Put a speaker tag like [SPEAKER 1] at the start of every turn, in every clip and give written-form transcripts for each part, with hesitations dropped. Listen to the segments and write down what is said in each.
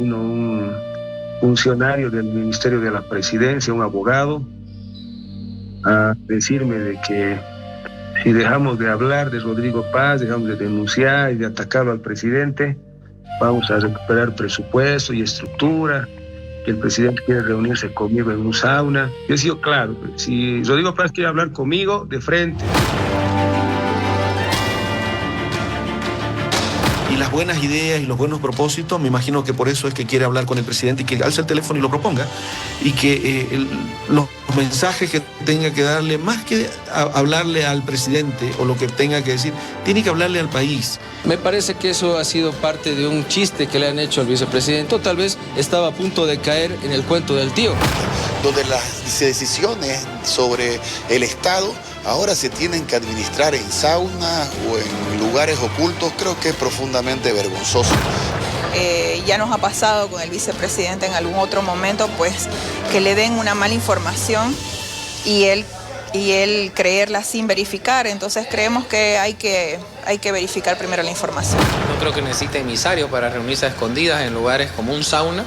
[SPEAKER 1] un funcionario del Ministerio de la Presidencia, un abogado, a decirme de que si dejamos de hablar de Rodrigo Paz, dejamos de denunciar y de atacarlo al presidente, vamos a recuperar presupuesto y estructura, que el presidente quiere reunirse conmigo en un sauna. Yo he sido claro, si Rodrigo Paz quiere hablar conmigo, de frente.
[SPEAKER 2] Y las buenas ideas y los buenos propósitos, me imagino que por eso es que quiere hablar con el presidente y que alce el teléfono y lo proponga. Y que los mensajes que tenga que darle, más que hablarle al presidente o lo que tenga que decir, tiene que hablarle al país.
[SPEAKER 3] Me parece que eso ha sido parte de un chiste que le han hecho al vicepresidente, o tal vez estaba a punto de caer en el cuento del tío.
[SPEAKER 4] Donde las decisiones sobre el Estado ahora se tienen que administrar en saunas o en lugares ocultos, creo que es profundamente vergonzoso.
[SPEAKER 5] Ya nos ha pasado con el vicepresidente en algún otro momento, pues que le den una mala información y él creerla sin verificar. Entonces creemos que hay que verificar primero la información.
[SPEAKER 6] No creo que necesite emisario para reunirse a escondidas en lugares como un sauna,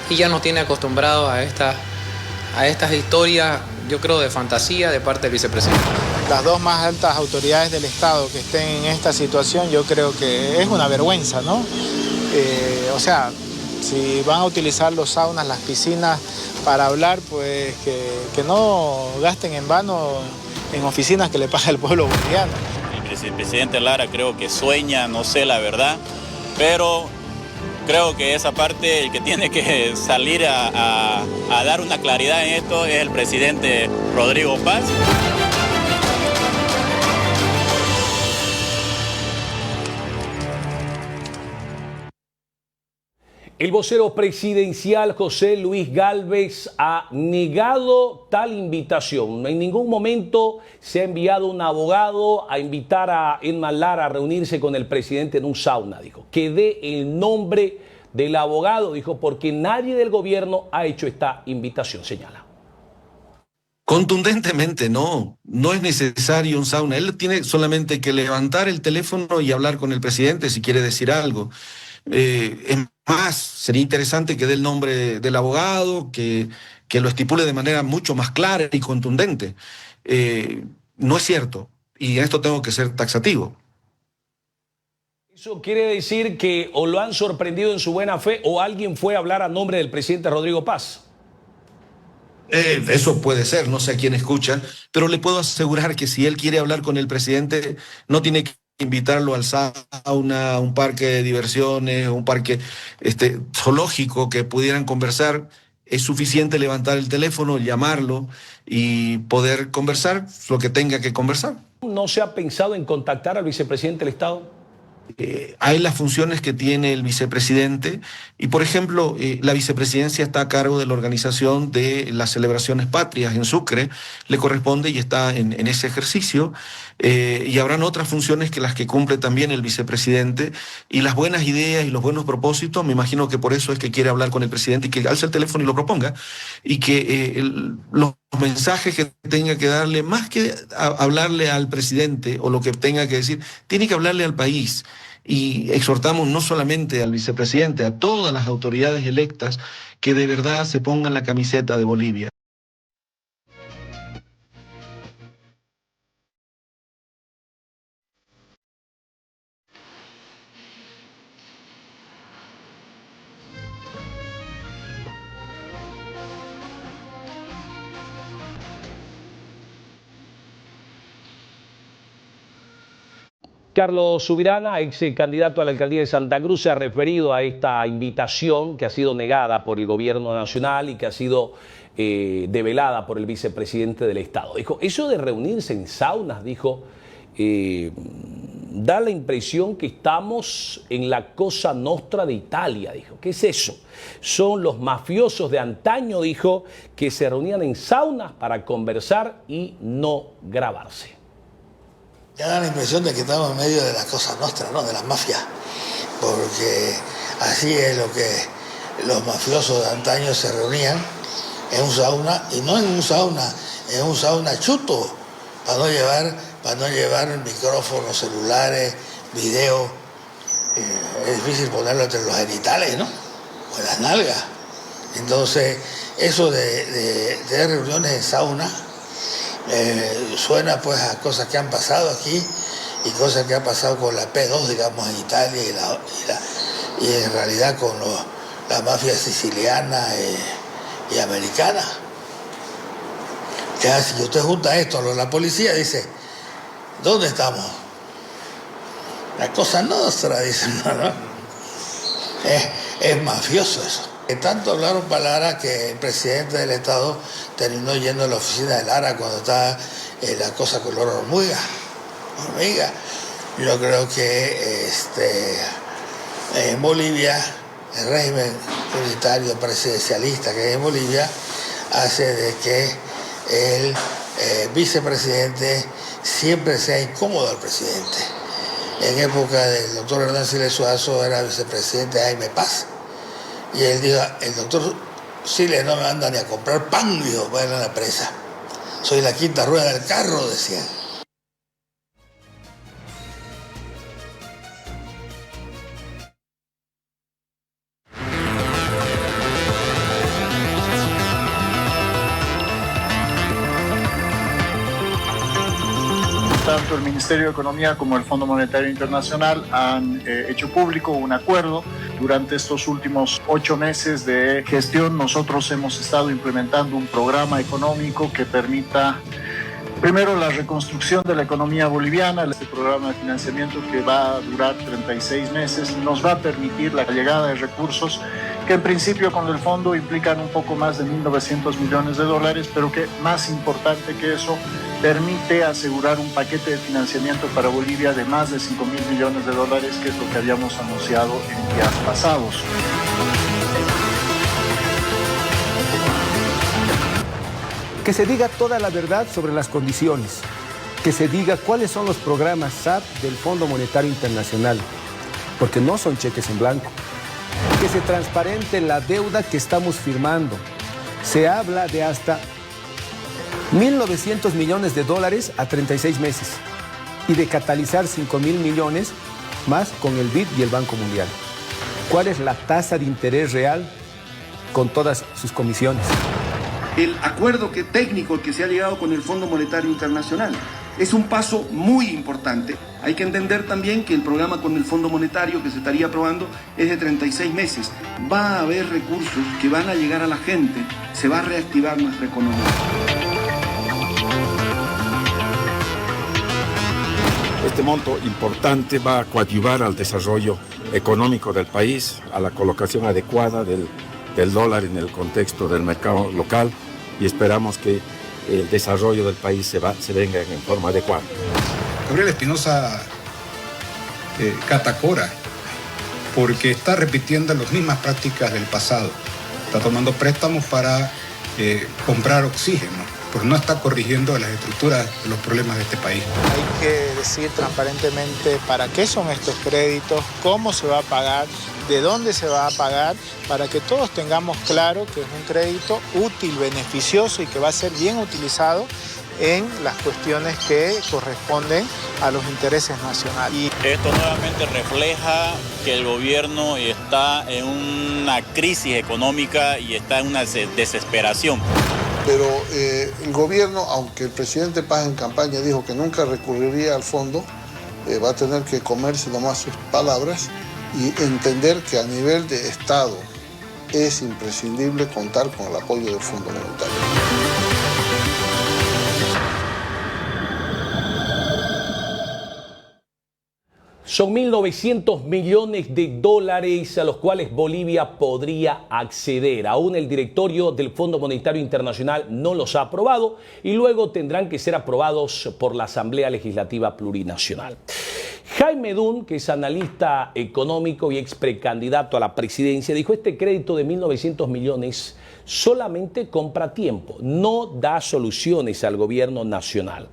[SPEAKER 6] y ya nos tiene acostumbrados a estas historias, yo creo, de fantasía de parte del vicepresidente.
[SPEAKER 7] Las dos más altas autoridades del Estado que estén en esta situación, yo creo que es una vergüenza, ¿no? O sea, si van a utilizar los saunas, las piscinas para hablar, pues que no gasten en vano en oficinas que le paga el pueblo boliviano.
[SPEAKER 8] El presidente Lara creo que sueña, no sé la verdad, pero creo que esa parte, el que tiene que salir a dar una claridad en esto es el presidente Rodrigo Paz.
[SPEAKER 9] El vocero presidencial José Luis Gálvez ha negado tal invitación. En ningún momento se ha enviado un abogado a invitar a Edman Lara a reunirse con el presidente en un sauna, dijo. Que dé el nombre del abogado, dijo, porque nadie del gobierno ha hecho esta invitación, señala.
[SPEAKER 2] Contundentemente no es necesario un sauna. Él tiene solamente que levantar el teléfono y hablar con el presidente si quiere decir algo. Es más, sería interesante que dé el nombre del abogado, que lo estipule de manera mucho más clara y contundente. No es cierto, y en esto tengo que ser taxativo.
[SPEAKER 9] Eso quiere decir que o lo han sorprendido en su buena fe o alguien fue a hablar a nombre del presidente Rodrigo Paz.
[SPEAKER 2] Eso puede ser, no sé a quién escuchan, pero le puedo asegurar que si él quiere hablar con el presidente, no tiene que invitarlo al sauna, un parque de diversiones, un parque zoológico que pudieran conversar. Es suficiente levantar el teléfono, llamarlo y poder conversar lo que tenga que conversar.
[SPEAKER 9] ¿No se ha pensado en contactar al vicepresidente del Estado?
[SPEAKER 2] Hay las funciones que tiene el vicepresidente y, por ejemplo, la vicepresidencia está a cargo de la organización de las celebraciones patrias en Sucre, le corresponde y está en ese ejercicio, y habrán otras funciones que las que cumple también el vicepresidente, y las buenas ideas y los buenos propósitos, me imagino que por eso es que quiere hablar con el presidente y que alce el teléfono y lo proponga, y que los mensajes que tenga que darle, más que hablarle al presidente o lo que tenga que decir, tiene que hablarle al país. Y exhortamos no solamente al vicepresidente, a todas las autoridades electas que de verdad se pongan la camiseta de Bolivia.
[SPEAKER 9] Carlos Subirana, ex candidato a la alcaldía de Santa Cruz, se ha referido a esta invitación que ha sido negada por el gobierno nacional y que ha sido develada por el vicepresidente del Estado. Dijo, eso de reunirse en saunas, dijo, da la impresión que estamos en la Cosa Nostra de Italia, dijo. ¿Qué es eso? Son los mafiosos de antaño, dijo, que se reunían en saunas para conversar y no grabarse.
[SPEAKER 10] Ya da la impresión de que estamos en medio de la Cosa Nostra, ¿no? De las mafias, porque así es lo que los mafiosos de antaño se reunían en un sauna, y no en un sauna chuto, para no llevar micrófonos, celulares, video. Es difícil ponerlo entre los genitales, ¿no? en las nalgas. Entonces, eso de reuniones en sauna suena pues a cosas que han pasado aquí y cosas que han pasado con la P2, digamos, en Italia y en realidad con la mafia siciliana y americana. Que si usted junta esto, la policía dice, ¿dónde estamos? La cosa nuestra, dicen, ¿no? Es mafioso eso. Tanto hablaron para Lara que el presidente del Estado terminó yendo a la oficina de Lara cuando estaba la cosa color hormiga. Yo creo que en Bolivia, el régimen unitario presidencialista que hay en Bolivia hace de que el vicepresidente siempre sea incómodo al presidente. En época del doctor Hernán Siles Suazo era vicepresidente Jaime Paz. Y él dijo, el doctor Siles no me anda ni a comprar pan, dijo, para ir a la presa. Soy la quinta rueda del carro, decía.
[SPEAKER 11] Tanto el Ministerio de Economía como el Fondo Monetario Internacional han hecho público un acuerdo. Durante estos últimos 8 meses de gestión, nosotros hemos estado implementando un programa económico que permita, primero, la reconstrucción de la economía boliviana. Este programa de financiamiento, que va a durar 36 meses, nos va a permitir la llegada de recursos que en principio con el fondo implican un poco más de 1.900 millones de dólares, pero que más importante que eso, permite asegurar un paquete de financiamiento para Bolivia de más de 5.000 millones de dólares, que es lo que habíamos anunciado en días pasados.
[SPEAKER 12] Que se diga toda la verdad sobre las condiciones, que se diga cuáles son los programas SAP del Fondo Monetario Internacional, porque no son cheques en blanco. Que se transparente la deuda que estamos firmando. Se habla de hasta 1.900 millones de dólares a 36 meses y de catalizar 5.000 millones más con el BID y el Banco Mundial. ¿Cuál es la tasa de interés real con todas sus comisiones?
[SPEAKER 2] El acuerdo técnico que se ha llegado con el Fondo Monetario Internacional es un paso muy importante. Hay que entender también que el programa con el Fondo Monetario que se estaría aprobando es de 36 meses. Va a haber recursos que van a llegar a la gente, se va a reactivar nuestra economía.
[SPEAKER 13] Este monto importante va a coadyuvar al desarrollo económico del país, a la colocación adecuada del dólar en el contexto del mercado local, y esperamos que el desarrollo del país se venga en forma adecuada.
[SPEAKER 14] Gabriel Espinosa catacora porque está repitiendo las mismas prácticas del pasado. Está tomando préstamos para comprar oxígeno, pero no está corrigiendo las estructuras de los problemas de este país.
[SPEAKER 7] Hay que decir transparentemente para qué son estos créditos, cómo se va a pagar, de dónde se va a pagar, para que todos tengamos claro que es un crédito útil, beneficioso y que va a ser bien utilizado en las cuestiones que corresponden a los intereses nacionales.
[SPEAKER 8] Esto nuevamente refleja que el gobierno está en una crisis económica y está en una desesperación.
[SPEAKER 15] Pero el gobierno, aunque el presidente Paz en campaña dijo que nunca recurriría al fondo, va a tener que comerse nomás sus palabras y entender que a nivel de Estado es imprescindible contar con el apoyo del Fondo Monetario.
[SPEAKER 9] Son 1.900 millones de dólares a los cuales Bolivia podría acceder. Aún el directorio del Fondo Monetario Internacional no los ha aprobado y luego tendrán que ser aprobados por la Asamblea Legislativa Plurinacional. Jaime Dun, que es analista económico y ex precandidato a la presidencia, dijo: este crédito de 1.900 millones solamente compra tiempo, no da soluciones al gobierno nacional.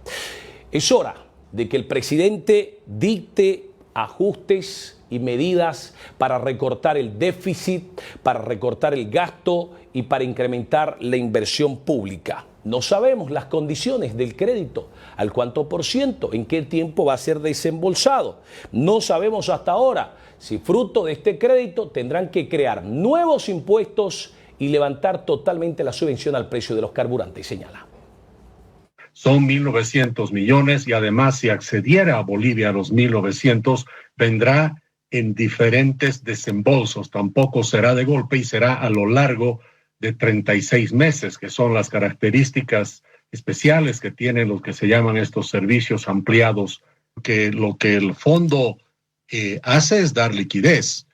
[SPEAKER 9] Es hora de que el presidente dicte ajustes y medidas para recortar el déficit, para recortar el gasto y para incrementar la inversión pública. No sabemos las condiciones del crédito, al cuánto por ciento, en qué tiempo va a ser desembolsado. No sabemos hasta ahora si fruto de este crédito tendrán que crear nuevos impuestos y levantar totalmente la subvención al precio de los carburantes, señala.
[SPEAKER 16] Son 1.900 millones y además si accediera a Bolivia a los 1.900 vendrá en diferentes desembolsos. Tampoco será de golpe y será a lo largo de 36 meses, que son las características especiales que tienen los que se llaman estos servicios ampliados, que lo que el fondo hace es dar liquidez.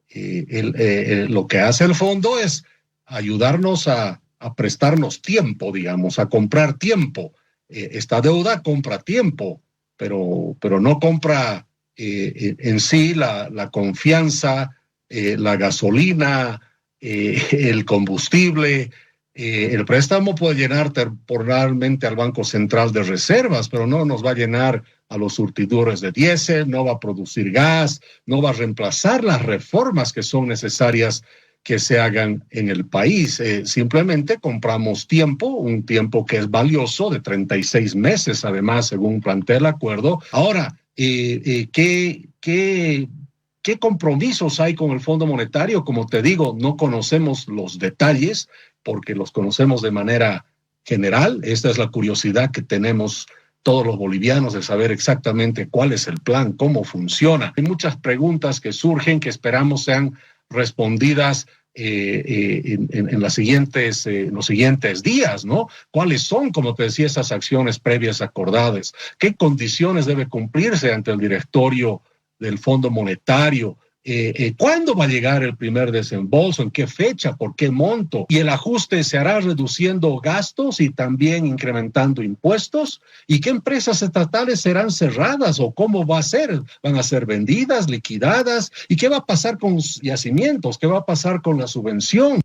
[SPEAKER 16] Lo que hace el fondo es ayudarnos a prestarnos tiempo, digamos, a comprar tiempo. Esta deuda compra tiempo, pero no compra en sí la confianza, la gasolina, el combustible. El préstamo puede llenar temporalmente al Banco Central de reservas, pero no nos va a llenar a los surtidores de diésel, no va a producir gas, no va a reemplazar las reformas que son necesarias que se hagan en el país. Simplemente compramos tiempo, un tiempo que es valioso, de 36 meses, además, según plantea el acuerdo. Ahora, ¿qué compromisos hay con el Fondo Monetario? Como te digo, no conocemos los detalles porque los conocemos de manera general. Esta es la curiosidad que tenemos todos los bolivianos de saber exactamente cuál es el plan, cómo funciona. Hay muchas preguntas que surgen que esperamos sean respondidas en los siguientes días, ¿no? ¿Cuáles son, como te decía, esas acciones previas acordadas? ¿Qué condiciones debe cumplirse ante el directorio del Fondo Monetario? ¿Cuándo va a llegar el primer desembolso? ¿En qué fecha? ¿Por qué monto? ¿Y el ajuste se hará reduciendo gastos y también incrementando impuestos? ¿Y qué empresas estatales serán cerradas o cómo va a ser? ¿Van a ser vendidas, liquidadas? ¿Y qué va a pasar con los yacimientos? ¿Qué va a pasar con la subvención?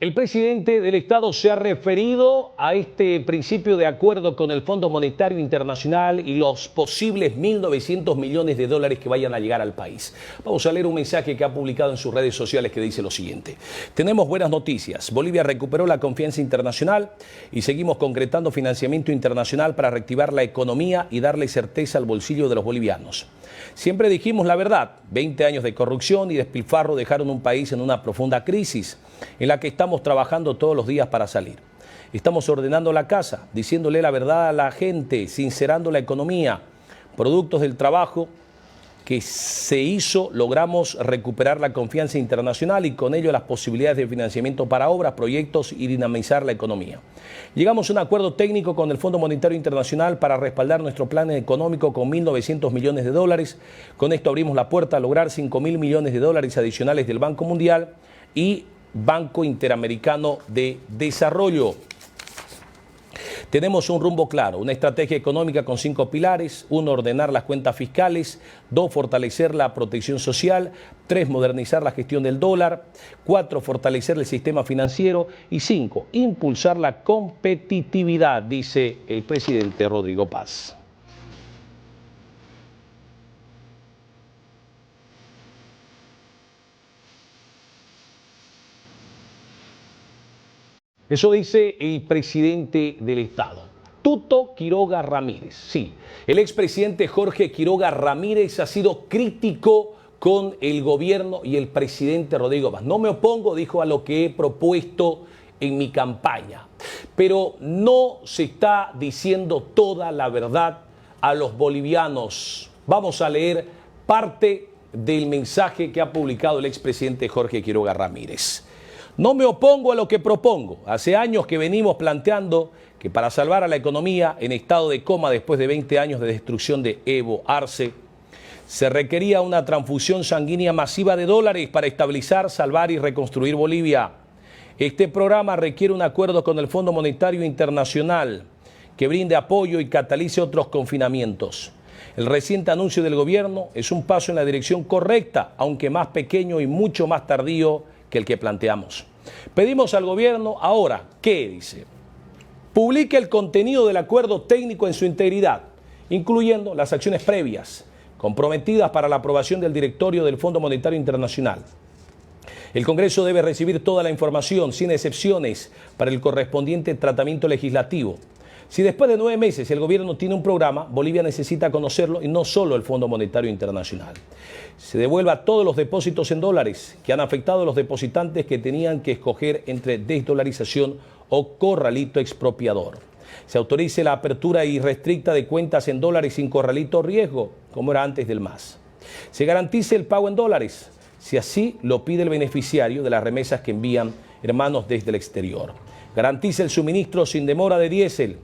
[SPEAKER 9] El presidente del Estado se ha referido a este principio de acuerdo con el Fondo Monetario Internacional y los posibles 1.900 millones de dólares que vayan a llegar al país. Vamos a leer un mensaje que ha publicado en sus redes sociales que dice lo siguiente. Tenemos buenas noticias. Bolivia recuperó la confianza internacional y seguimos concretando financiamiento internacional para reactivar la economía y darle certeza al bolsillo de los bolivianos. Siempre dijimos la verdad. 20 años de corrupción y despilfarro dejaron un país en una profunda crisis en la que estamos trabajando todos los días para salir. Estamos ordenando la casa, diciéndole la verdad a la gente, sincerando la economía. Productos del trabajo que se hizo, logramos recuperar la confianza internacional y con ello las posibilidades de financiamiento para obras, proyectos y dinamizar la economía. Llegamos a un acuerdo técnico con el Fondo Monetario Internacional para respaldar nuestro plan económico con 1.900 millones de dólares. Con esto abrimos la puerta a lograr 5.000 millones de dólares adicionales del Banco Mundial y Banco Interamericano de Desarrollo. Tenemos un rumbo claro, una estrategia económica con 5 pilares. 1, ordenar las cuentas fiscales. 2, fortalecer la protección social. 3, modernizar la gestión del dólar. 4, fortalecer el sistema financiero. Y 5, impulsar la competitividad, dice el presidente Rodrigo Paz. Eso dice el presidente del Estado, Tuto Quiroga Ramírez. Sí, el expresidente Jorge Quiroga Ramírez ha sido crítico con el gobierno y el presidente Rodrigo Paz. No me opongo, dijo, a lo que he propuesto en mi campaña, pero no se está diciendo toda la verdad a los bolivianos. Vamos a leer parte del mensaje que ha publicado el expresidente Jorge Quiroga Ramírez. No me opongo a lo que propongo. Hace años que venimos planteando que para salvar a la economía en estado de coma después de 20 años de destrucción de Evo Arce, se requería una transfusión sanguínea masiva de dólares para estabilizar, salvar y reconstruir Bolivia. Este programa requiere un acuerdo con el Fondo Monetario Internacional que brinde apoyo y catalice otros confinamientos. El reciente anuncio del gobierno es un paso en la dirección correcta, aunque más pequeño y mucho más tardío que el que planteamos. Pedimos al gobierno ahora, ¿qué dice? publique el contenido del acuerdo técnico en su integridad, incluyendo las acciones previas comprometidas para la aprobación del directorio del Fondo Monetario Internacional. El Congreso debe recibir toda la información, sin excepciones, para el correspondiente tratamiento legislativo. Si después de 9 meses el gobierno tiene un programa, Bolivia necesita conocerlo y no solo el Fondo Monetario Internacional. Se devuelva todos los depósitos en dólares que han afectado a los depositantes que tenían que escoger entre desdolarización o corralito expropiador. Se autorice la apertura irrestricta de cuentas en dólares sin corralito o riesgo, como era antes del MAS. Se garantice el pago en dólares, si así lo pide el beneficiario de las remesas que envían hermanos desde el exterior. Garantice el suministro sin demora de diésel,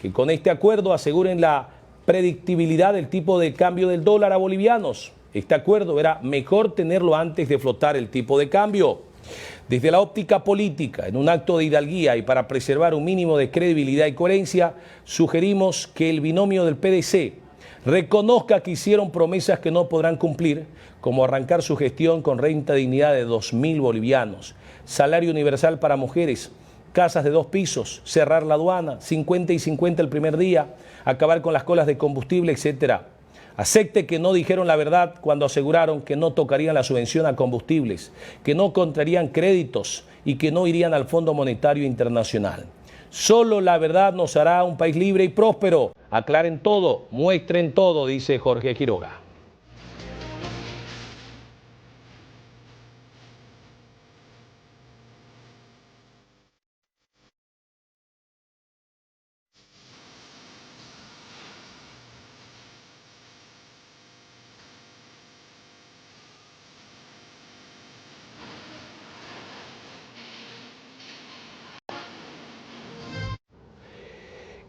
[SPEAKER 9] que con este acuerdo aseguren la predictibilidad del tipo de cambio del dólar a bolivianos. Este acuerdo era mejor tenerlo antes de flotar el tipo de cambio. Desde la óptica política, en un acto de hidalguía y para preservar un mínimo de credibilidad y coherencia, sugerimos que el binomio del PDC reconozca que hicieron promesas que no podrán cumplir, como arrancar su gestión con renta de dignidad de 2.000 bolivianos, salario universal para mujeres, casas de 2 pisos, cerrar la aduana, 50 y 50 el primer día, acabar con las colas de combustible, etc. Acepte que no dijeron la verdad cuando aseguraron que no tocarían la subvención a combustibles, que no contrarían créditos y que no irían al Fondo Monetario Internacional. Solo la verdad nos hará un país libre y próspero. Aclaren todo, muestren todo, dice Jorge Quiroga.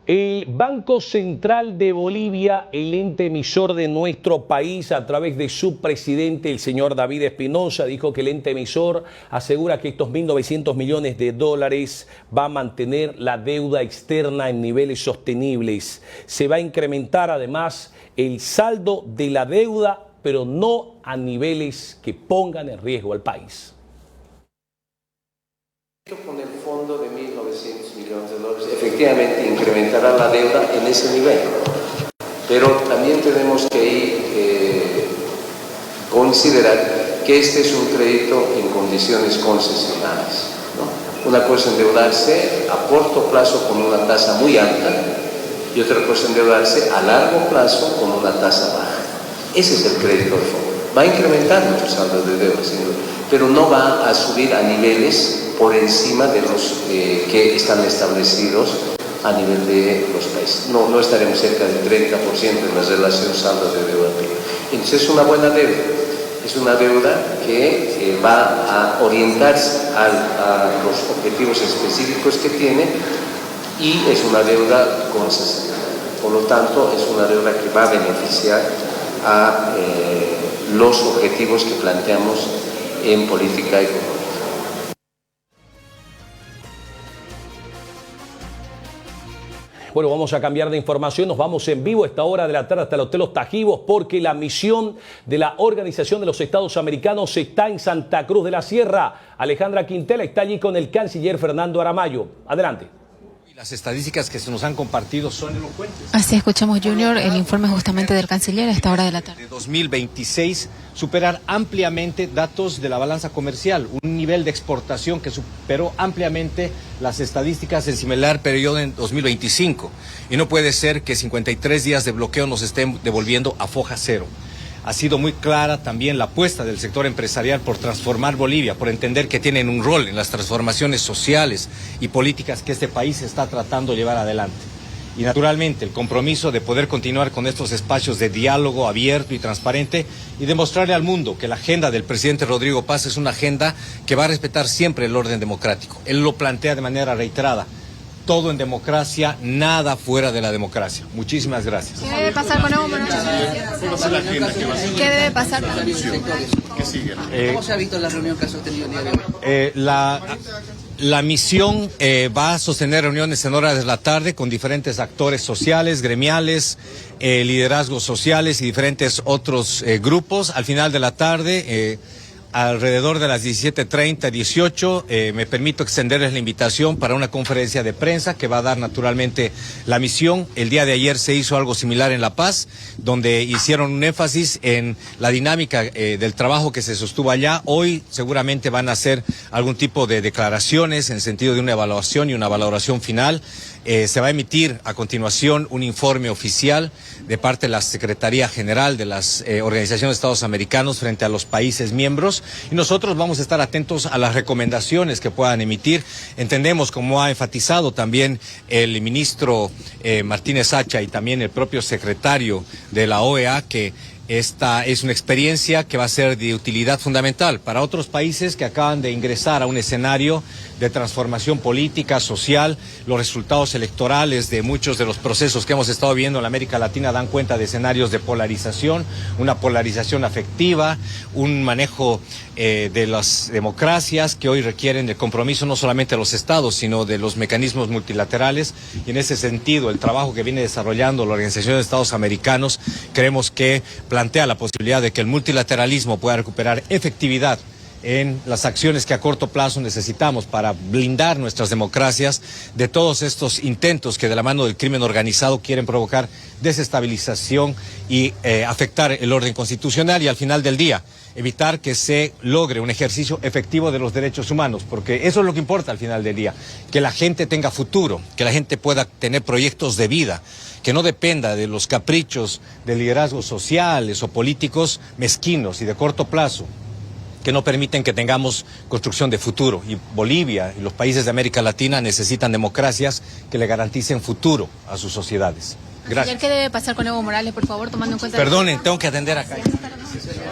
[SPEAKER 9] El Banco Central de Bolivia, el ente emisor de nuestro país, a través de su presidente, el señor David Espinosa, dijo que el ente emisor asegura que estos 1.900 millones de dólares va a mantener la deuda externa en niveles sostenibles. Se va a incrementar además el saldo de la deuda, pero no a niveles que pongan en riesgo al país.
[SPEAKER 17] Con el fondo de 1.900 millones de dólares, efectivamente incrementará la deuda en ese nivel, pero también tenemos que considerar que este es un crédito en condiciones concesionales, ¿no? Una cosa es endeudarse a corto plazo con una tasa muy alta y otra cosa es endeudarse a largo plazo con una tasa baja. Ese es el crédito del fondo. Va a incrementar nuestro saldo de deuda, pero no va a subir a niveles por encima de los que están establecidos a nivel de los países. No estaremos cerca del 30% en la relación saldo de deuda PIB. Entonces es una buena deuda. Es una deuda que va a orientarse a los objetivos específicos que tiene y es una deuda concesional. Por lo tanto, es una deuda que va a beneficiar a los objetivos que planteamos en política económica.
[SPEAKER 9] Bueno, vamos a cambiar de información, nos vamos en vivo a esta hora de la tarde hasta el Hotel Los Tajivos porque la misión de la Organización de los Estados Americanos está en Santa Cruz de la Sierra. Alejandra Quintela está allí con el canciller Fernando Aramayo. Adelante.
[SPEAKER 18] Las estadísticas que se nos han compartido son elocuentes.
[SPEAKER 19] Así escuchamos, Junior, el informe justamente del canciller a esta hora de la tarde.
[SPEAKER 18] De 2026, superar ampliamente datos de la balanza comercial, un nivel de exportación que superó ampliamente las estadísticas en similar periodo en 2025. Y no puede ser que 53 días de bloqueo nos estén devolviendo a foja cero. Ha sido muy clara también la apuesta del sector empresarial por transformar Bolivia, por entender que tienen un rol en las transformaciones sociales y políticas que este país está tratando de llevar adelante. Y naturalmente el compromiso de poder continuar con estos espacios de diálogo abierto y transparente y demostrarle al mundo que la agenda del presidente Rodrigo Paz es una agenda que va a respetar siempre el orden democrático. Él lo plantea de manera reiterada. Todo en democracia, nada fuera de la democracia. Muchísimas gracias.
[SPEAKER 19] ¿Qué debe pasar con Evo Morales? ¿Qué debe pasar con la misión?
[SPEAKER 20] ¿Cómo se ha visto la reunión que ha sostenido el día de hoy?
[SPEAKER 18] La misión va a sostener reuniones en horas de la tarde con diferentes actores sociales, gremiales, liderazgos sociales y diferentes otros grupos. Al final de la tarde alrededor de las 17:30, 18, me permito extenderles la invitación para una conferencia de prensa que va a dar naturalmente la misión. El día de ayer se hizo algo similar en La Paz, donde hicieron un énfasis en la dinámica del trabajo que se sostuvo allá. Hoy seguramente van a hacer algún tipo de declaraciones en sentido de una evaluación y una valoración final. Se va a emitir a continuación un informe oficial de parte de la Secretaría General de las Organizaciones de Estados Americanos frente a los países miembros, y nosotros vamos a estar atentos a las recomendaciones que puedan emitir. Entendemos, como ha enfatizado también el ministro Martínez Hacha y también el propio secretario de la OEA, que esta es una experiencia que va a ser de utilidad fundamental para otros países que acaban de ingresar a un escenario de transformación política, social. Los resultados electorales de muchos de los procesos que hemos estado viendo en la América Latina dan cuenta de escenarios de polarización, una polarización afectiva, un manejo de las democracias que hoy requieren el compromiso no solamente de los estados, sino de los mecanismos multilaterales. Y en ese sentido, el trabajo que viene desarrollando la Organización de Estados Americanos, creemos que plantea la posibilidad de que el multilateralismo pueda recuperar efectividad en las acciones que a corto plazo necesitamos para blindar nuestras democracias de todos estos intentos que de la mano del crimen organizado quieren provocar desestabilización y afectar el orden constitucional, y al final del día evitar que se logre un ejercicio efectivo de los derechos humanos, porque eso es lo que importa al final del día, que la gente tenga futuro, que la gente pueda tener proyectos de vida, que no dependa de los caprichos de liderazgos sociales o políticos mezquinos y de corto plazo, que no permiten que tengamos construcción de futuro. Y Bolivia y los países de América Latina necesitan democracias que le garanticen futuro a sus sociedades. Gracias.
[SPEAKER 19] ¿Qué debe pasar con Evo Morales, por favor, tomando en cuenta...
[SPEAKER 18] Perdonen, tengo que atender acá.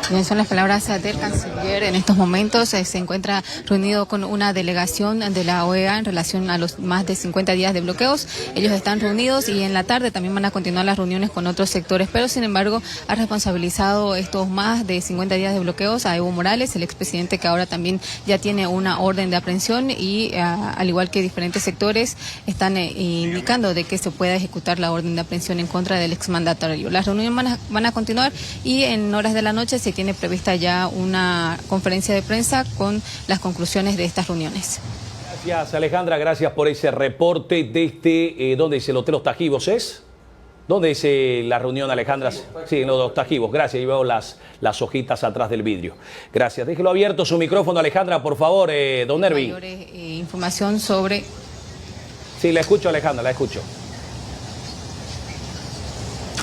[SPEAKER 19] Bien, son las palabras del canciller. En estos momentos se encuentra reunido con una delegación de la OEA en relación a los más de 50 días de bloqueos. Ellos están reunidos y en la tarde también van a continuar las reuniones con otros sectores, pero sin embargo ha responsabilizado estos más de 50 días de bloqueos a Evo Morales, el expresidente, que ahora también ya tiene una orden de aprehensión, y al igual que diferentes sectores están indicando de que se pueda ejecutar la orden de aprehensión en contra del exmandatario. Las reuniones van a continuar y en horas de la noche se tiene prevista ya una conferencia de prensa con las conclusiones de estas reuniones.
[SPEAKER 9] Gracias, Alejandra, gracias por ese reporte desde, ¿dónde dice el Hotel Los Tajivos es? ¿Dónde dice la reunión, Alejandra? Sí, en los Tajivos, gracias, y veo las hojitas atrás del vidrio. Gracias, déjelo abierto su micrófono, Alejandra, por favor, don Nervi.
[SPEAKER 19] Mayor información sobre...
[SPEAKER 9] Sí, la escucho, Alejandra, la escucho.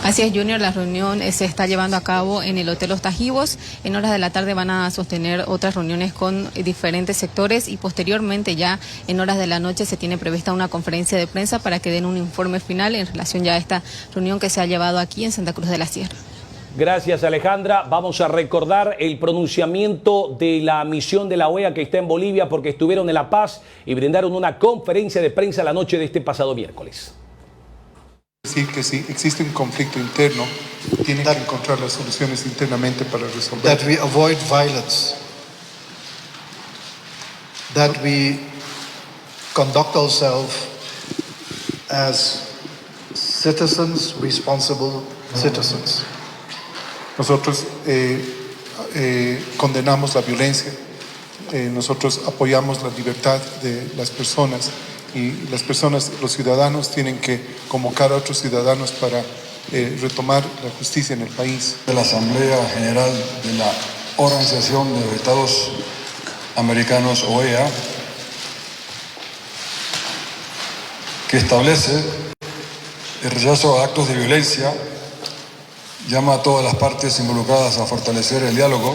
[SPEAKER 19] Así es, Junior, la reunión se está llevando a cabo en el Hotel Los Tajivos. En horas de la tarde van a sostener otras reuniones con diferentes sectores y posteriormente ya en horas de la noche se tiene prevista una conferencia de prensa para que den un informe final en relación ya a esta reunión que se ha llevado aquí en Santa Cruz de la Sierra.
[SPEAKER 9] Gracias, Alejandra. Vamos a recordar el pronunciamiento de la misión de la OEA que está en Bolivia, porque estuvieron en La Paz y brindaron una conferencia de prensa la noche de este pasado miércoles.
[SPEAKER 21] Decir que si existe un conflicto interno, tienen que encontrar las soluciones internamente para resolverlo.
[SPEAKER 22] That we avoid violence, that we conduct ourselves as citizens, responsible citizens.
[SPEAKER 21] Nosotros condenamos la violencia, nosotros apoyamos la libertad de las personas, y las personas, los ciudadanos, tienen que convocar a otros ciudadanos para retomar la justicia en el país.
[SPEAKER 23] De la Asamblea General de la Organización de los Estados Americanos, OEA, que establece el rechazo a actos de violencia, llama a todas las partes involucradas a fortalecer el diálogo,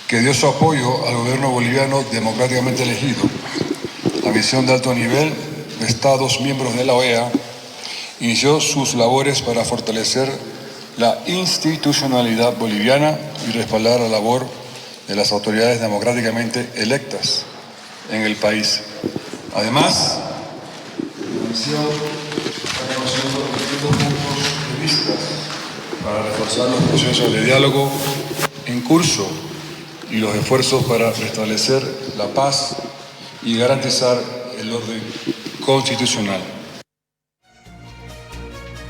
[SPEAKER 23] que dio su apoyo al gobierno boliviano democráticamente elegido. La misión de alto nivel de Estados miembros de la OEA inició sus labores para fortalecer la institucionalidad boliviana y respaldar la labor de las autoridades democráticamente electas en el país. Además, la misión está conociendo distintos puntos de vista para reforzar los procesos de diálogo en curso y los esfuerzos para restablecer la paz y garantizar el orden constitucional.